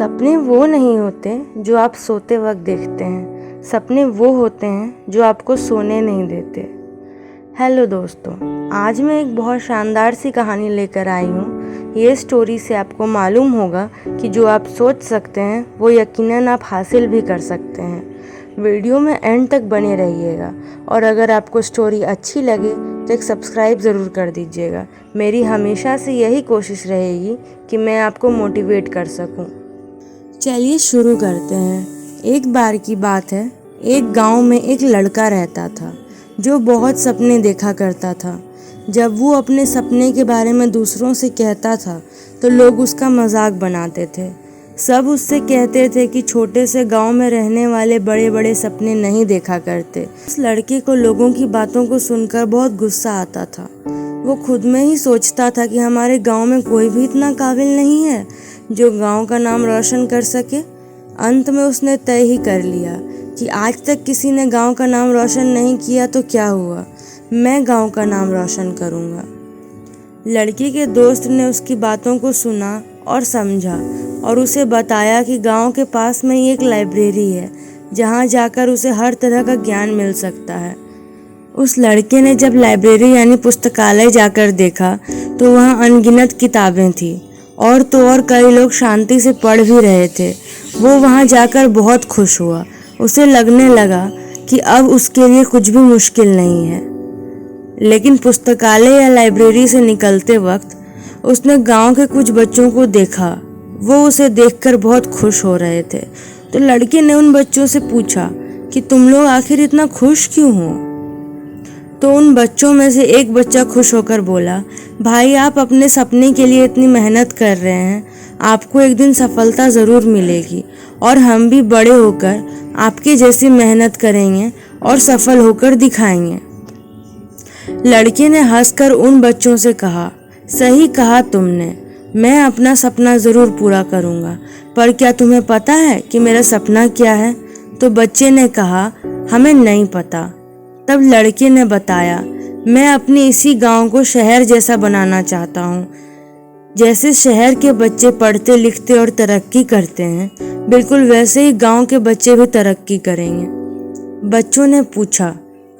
सपने वो नहीं होते जो आप सोते वक्त देखते हैं, सपने वो होते हैं जो आपको सोने नहीं देते। हेलो दोस्तों, आज मैं एक बहुत शानदार सी कहानी लेकर आई हूँ। ये स्टोरी से आपको मालूम होगा कि जो आप सोच सकते हैं वो यकीनन आप हासिल भी कर सकते हैं। वीडियो में एंड तक बने रहिएगा और अगर आपको स्टोरी अच्छी लगे तो एक सब्सक्राइब ज़रूर कर दीजिएगा। मेरी हमेशा से यही कोशिश रहेगी कि मैं आपको मोटिवेट कर सकूं। चलिए शुरू करते हैं। एक बार की बात है, एक गांव में एक लड़का रहता था जो बहुत सपने देखा करता था। जब वो अपने सपने के बारे में दूसरों से कहता था तो लोग उसका मजाक बनाते थे। सब उससे कहते थे कि छोटे से गांव में रहने वाले बड़े बड़े सपने नहीं देखा करते। उस लड़के को लोगों की बातों को सुनकर बहुत गुस्सा आता था। वो खुद में ही सोचता था कि हमारे गांव में कोई भी इतना काबिल नहीं है जो गांव का नाम रोशन कर सके। अंत में उसने तय ही कर लिया कि आज तक किसी ने गांव का नाम रोशन नहीं किया तो क्या हुआ, मैं गांव का नाम रोशन करूंगा। लड़की के दोस्त ने उसकी बातों को सुना और समझा और उसे बताया कि गांव के पास में ही एक लाइब्रेरी है जहां जाकर उसे हर तरह का ज्ञान मिल सकता है। उस लड़के ने जब लाइब्रेरी यानी पुस्तकालय जाकर देखा तो वहां अनगिनत किताबें थी और तो और कई लोग शांति से पढ़ भी रहे थे। वो वहां जाकर बहुत खुश हुआ। उसे लगने लगा कि अब उसके लिए कुछ भी मुश्किल नहीं है। लेकिन पुस्तकालय या लाइब्रेरी से निकलते वक्त उसने गांव के कुछ बच्चों को देखा। वो उसे देखकर बहुत खुश हो रहे थे। तो लड़के ने उन बच्चों से पूछा कि तुम लोग आखिर इतना खुश क्यों हो? तो उन बच्चों में से एक बच्चा खुश होकर बोला, भाई आप अपने सपने के लिए इतनी मेहनत कर रहे हैं, आपको एक दिन सफलता ज़रूर मिलेगी और हम भी बड़े होकर आपके जैसी मेहनत करेंगे और सफल होकर दिखाएंगे। लड़के ने हंसकर उन बच्चों से कहा, सही कहा तुमने, मैं अपना सपना ज़रूर पूरा करूँगा, पर क्या तुम्हें पता है कि मेरा सपना क्या है? तो बच्चे ने कहा, हमें नहीं पता। तब लड़के ने बताया, मैं अपने इसी गांव को शहर जैसा बनाना चाहता हूँ। जैसे शहर के बच्चे पढ़ते लिखते और तरक्की करते हैं, बिल्कुल वैसे ही गांव के बच्चे भी तरक्की करेंगे। बच्चों ने पूछा,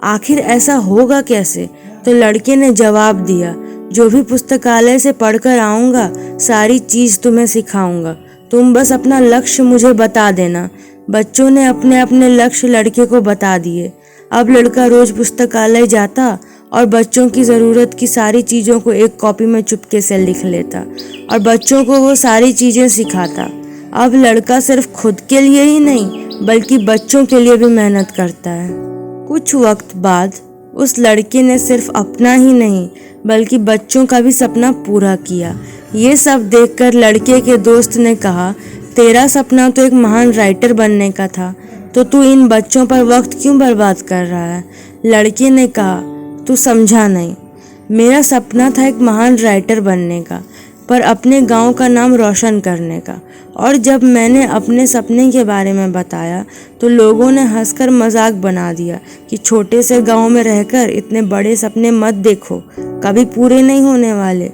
आखिर ऐसा होगा कैसे? तो लड़के ने जवाब दिया, जो भी पुस्तकालय से पढ़कर आऊँगा सारी चीज़ तुम्हें सिखाऊंगा, तुम बस अपना लक्ष्य मुझे बता देना। बच्चों ने अपने अपने लक्ष्य लड़के को बता दिए। अब लड़का रोज पुस्तकालय जाता और बच्चों की ज़रूरत की सारी चीज़ों को एक कॉपी में चुपके से लिख लेता और बच्चों को वो सारी चीज़ें सिखाता। अब लड़का सिर्फ खुद के लिए ही नहीं बल्कि बच्चों के लिए भी मेहनत करता है। कुछ वक्त बाद उस लड़के ने सिर्फ अपना ही नहीं बल्कि बच्चों का भी सपना पूरा किया। ये सब देखकर लड़के के दोस्त ने कहा, तेरा सपना तो एक महान राइटर बनने का था, तो तू इन बच्चों पर वक्त क्यों बर्बाद कर रहा है? लड़के ने कहा, तू समझा नहीं, मेरा सपना था एक महान राइटर बनने का, पर अपने गांव का नाम रोशन करने का। और जब मैंने अपने सपने के बारे में बताया तो लोगों ने हंसकर मजाक बना दिया कि छोटे से गांव में रहकर इतने बड़े सपने मत देखो, कभी पूरे नहीं होने वाले।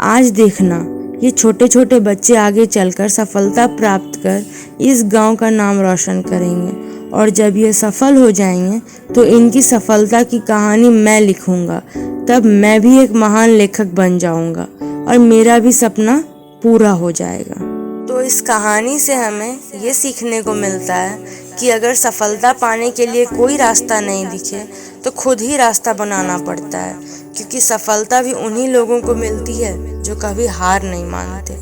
आज देखना, ये छोटे छोटे बच्चे आगे चलकर सफलता प्राप्त कर इस गांव का नाम रोशन करेंगे और जब ये सफल हो जाएंगे तो इनकी सफलता की कहानी मैं लिखूंगा। तब मैं भी एक महान लेखक बन जाऊंगा और मेरा भी सपना पूरा हो जाएगा। तो इस कहानी से हमें ये सीखने को मिलता है कि अगर सफलता पाने के लिए कोई रास्ता नहीं दिखे तो खुद ही रास्ता बनाना पड़ता है, क्योंकि सफलता भी उन्हीं लोगों को मिलती है जो कभी हार नहीं मानते।